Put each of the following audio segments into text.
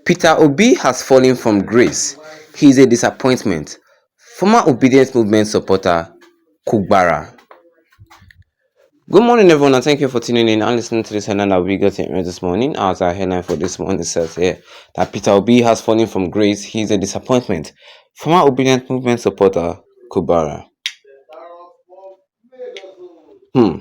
Peter Obi has fallen from grace. He is a disappointment. Former Obedience Movement supporter Kugbara. Good morning, everyone, and thank you for tuning in and listening to this headline that we got here this morning. As our headline for this morning says here that Peter Obi has fallen from grace. He is a disappointment. Former Obedience Movement supporter Kugbara. Hmm.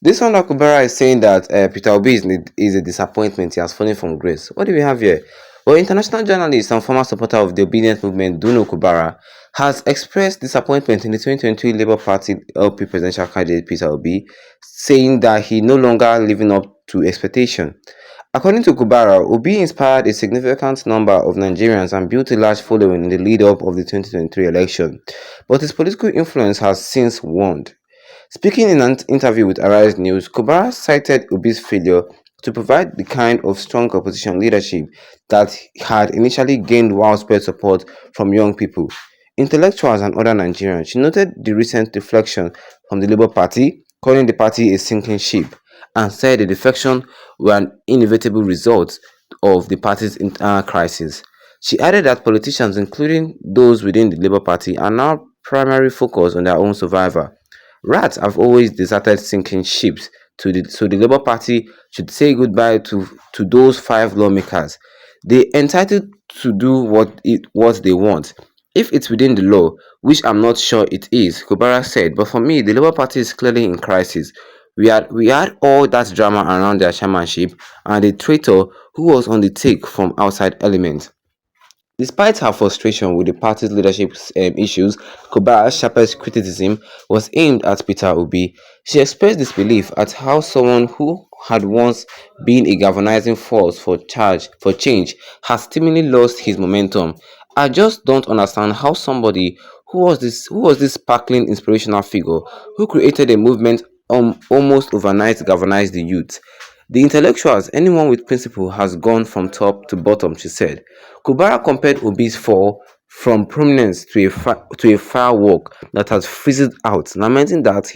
This one that Kubera is saying that Peter Obi is a disappointment. He has fallen from grace. What do we have here? Well, international journalist and former supporter of the obedience movement, Duno Kubara, has expressed disappointment in the 2023 Labour Party LP presidential candidate Peter Obi, saying that he no longer living up to expectation. According to Kubara, Obi inspired a significant number of Nigerians and built a large following in the lead-up of the 2023 election, but his political influence has since waned. Speaking in an interview with Arise News, Kobara cited Obi's failure to provide the kind of strong opposition leadership that had initially gained widespread support from young people, intellectuals, and other Nigerians. She noted the recent deflection from the Labour Party, calling the party a sinking ship, and said the defection were an inevitable result of the party's internal crisis. She added that politicians, including those within the Labour Party, are now primarily focused on their own survival. Rats have always deserted sinking ships, so the Labour Party should say goodbye to those five lawmakers. They're entitled to do what they want, if it's within the law, which I'm not sure it is, Kubara said. But for me, the Labour Party is clearly in crisis. We had all that drama around their chairmanship and a traitor who was on the take from outside elements. Despite her frustration with the party's leadership issues, Kubara's sharpest criticism was aimed at Peter Obi. She expressed disbelief at how someone who had once been a galvanizing force for change has seemingly lost his momentum. I just don't understand how somebody who was this sparkling inspirational figure who created a movement almost overnight galvanized the youth. The intellectuals, anyone with principle, has gone from top to bottom, she said. Kubara compared Obi's fall from prominence to a firework that has fizzled out, lamenting that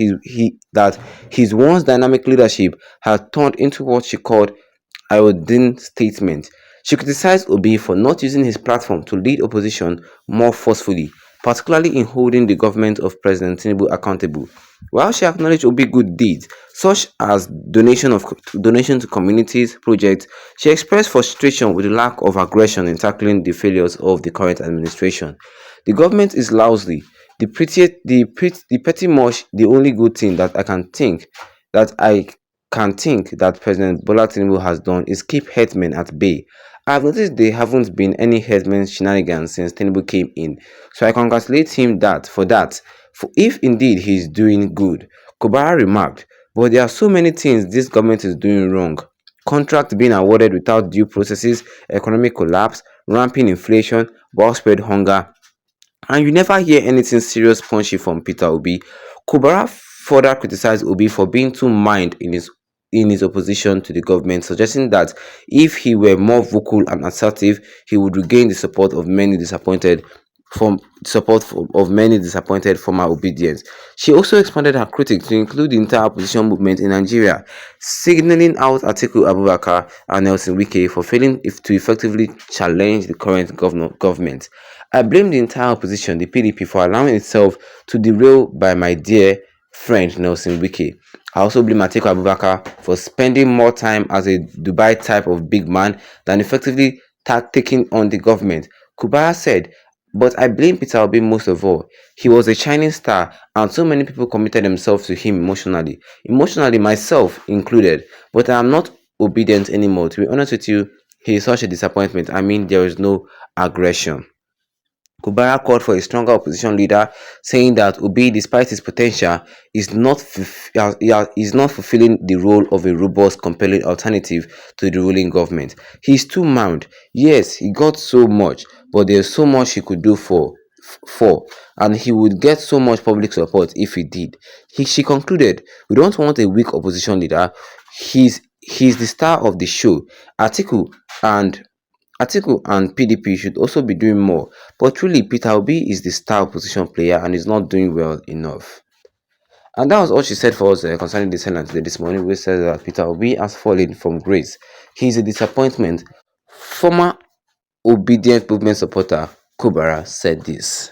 his once dynamic leadership had turned into what she called iodine statement. She criticized Obi for not using his platform to lead opposition more forcefully, particularly in holding the government of President Tinubu accountable. While she acknowledged Obi's good deeds, such as donation to communities projects, she expressed frustration with the lack of aggression in tackling the failures of the current administration. The government is lousy. The pretty much the only good thing that I can think that President Bola Tinubu has done is keep herdsmen at bay. I've noticed there haven't been any herdsmen shenanigans since Tinubu came in, so I congratulate him that for that. For if indeed he is doing good, Kobara remarked. But there are so many things this government is doing wrong. Contracts being awarded without due processes, economic collapse, ramping inflation, widespread hunger, and you never hear anything serious punchy from Peter Obi. Kubara further criticized Obi for being too mild in his opposition to the government, suggesting that if he were more vocal and assertive, he would regain the support of many disappointed former obedience. She also expanded her critique to include the entire opposition movement in Nigeria, signaling out Atiku Abubakar and Nelson Wike for failing to effectively challenge the current government. I blame the entire opposition, the PDP, for allowing itself to derail by my dear friend Nelson Wike. I also blame Atiku Abubakar for spending more time as a Dubai type of big man than effectively taking on the government. Kubara said, but I blame Peter Obi most of all. He was a shining star, and so many people committed themselves to him emotionally, myself included. But I am not obedient anymore. To be honest with you, he is such a disappointment. I mean, there is no aggression. Kubara called for a stronger opposition leader, saying that Obi, despite his potential, is not fulfilling the role of a robust, compelling alternative to the ruling government. He's too mild. Yes, he got so much, but there's so much he could do for, and he would get so much public support if he did. She concluded, "We don't want a weak opposition leader. He's the star of the show. Atiku and Atiku and PDP should also be doing more, but truly Peter Obi is the star opposition player and is not doing well enough." And that was all she said for us concerning this headline today this morning, which says that Peter Obi has fallen from grace. He is a disappointment. Former obedient movement supporter Kubara said this.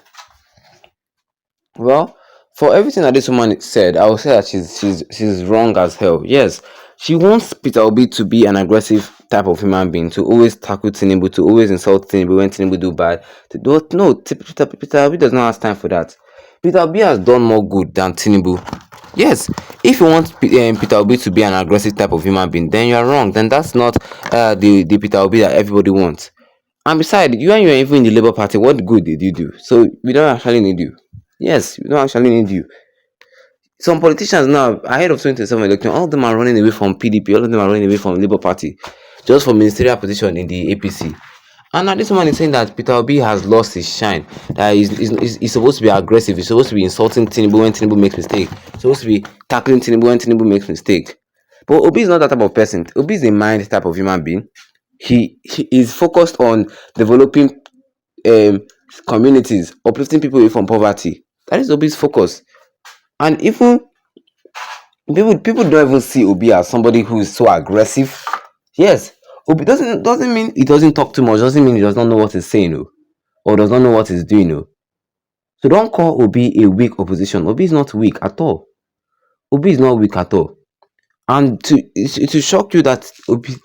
Well, for everything that this woman said, I would say that she's wrong as hell. Yes, she wants Peter Obi to be an aggressive type of human being, to always tackle Tinubu, to always insult Tinubu when Tinubu do bad. No, Peter Obi does not have time for that. Peter Obi has done more good than Tinubu. Yes, if you want Peter Obi to be an aggressive type of human being, then you are wrong. Then that's not the Peter Obi that everybody wants. And besides, you and you are even in the Labour Party, what good did you do? So we don't actually need you. Yes, we don't actually need you. Some politicians now, ahead of 2027 election, all of them are running away from PDP, all of them are running away from Labour Party, just for ministerial position in the APC. And now this woman is saying that Peter Obi has lost his shine. That he's supposed to be aggressive. He's supposed to be insulting Tinubu when Tinubu makes mistake. He's supposed to be tackling Tinubu when Tinubu makes mistake. But Obi is not that type of person. Obi is a mind type of human being. He is focused on developing um, communities, uplifting people away from poverty. That is Obi's focus. And even people don't even see Obi as somebody who is so aggressive. Yes, Obi doesn't mean he doesn't talk too much. Doesn't mean he does not know what he's saying, or does not know what he's doing. So don't call Obi a weak opposition. Obi is not weak at all. Obi is not weak at all. And it will shock you that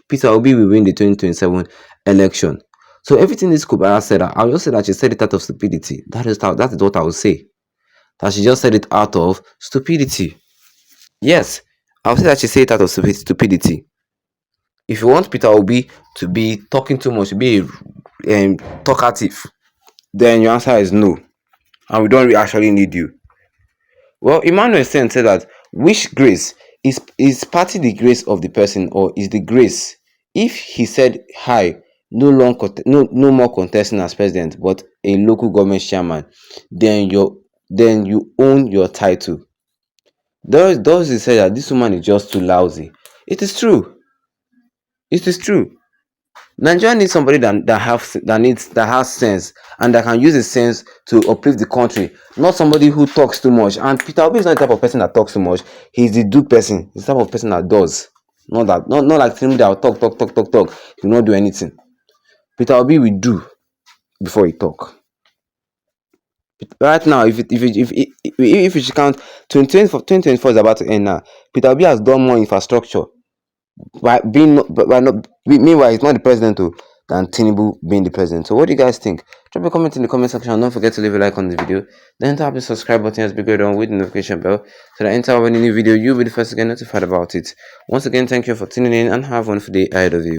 Peter Obi will win the 2027 election. So everything this Kubara said, I will just say that she said it out of stupidity. That is what I would say. That she just said it out of stupidity. Yes, I would say that she said it out of stupidity. If you want Peter Obi to be talking too much, to be talkative, then your answer is no. And we don't actually need you. Well, Emmanuel Sen said that which grace is partly the grace of the person, or is the grace if he said hi, no more contesting as president but a local government chairman, then you own your title. Those he said that this woman is just too lousy. It is true. It is true. Nigeria needs somebody that has sense, and that can use his sense to uplift the country, not somebody who talks too much. And Peter Obi is not the type of person that talks too much. He's the do person. He's the type of person that does. Not like him that will talk. He will not do anything. Peter Obi will do before he talk. Right now, if you count 2024 is about to end now, Peter Obi has done more infrastructure meanwhile he's not the president than Tinubu being the president. So what do you guys think? Drop a comment in the comment section, and don't forget to leave a like on the video. Then tap the subscribe button as bigger on with the notification bell, so that anytime any new video you'll be the first to get notified about it. Once again, thank you for tuning in and have a wonderful day ahead of you.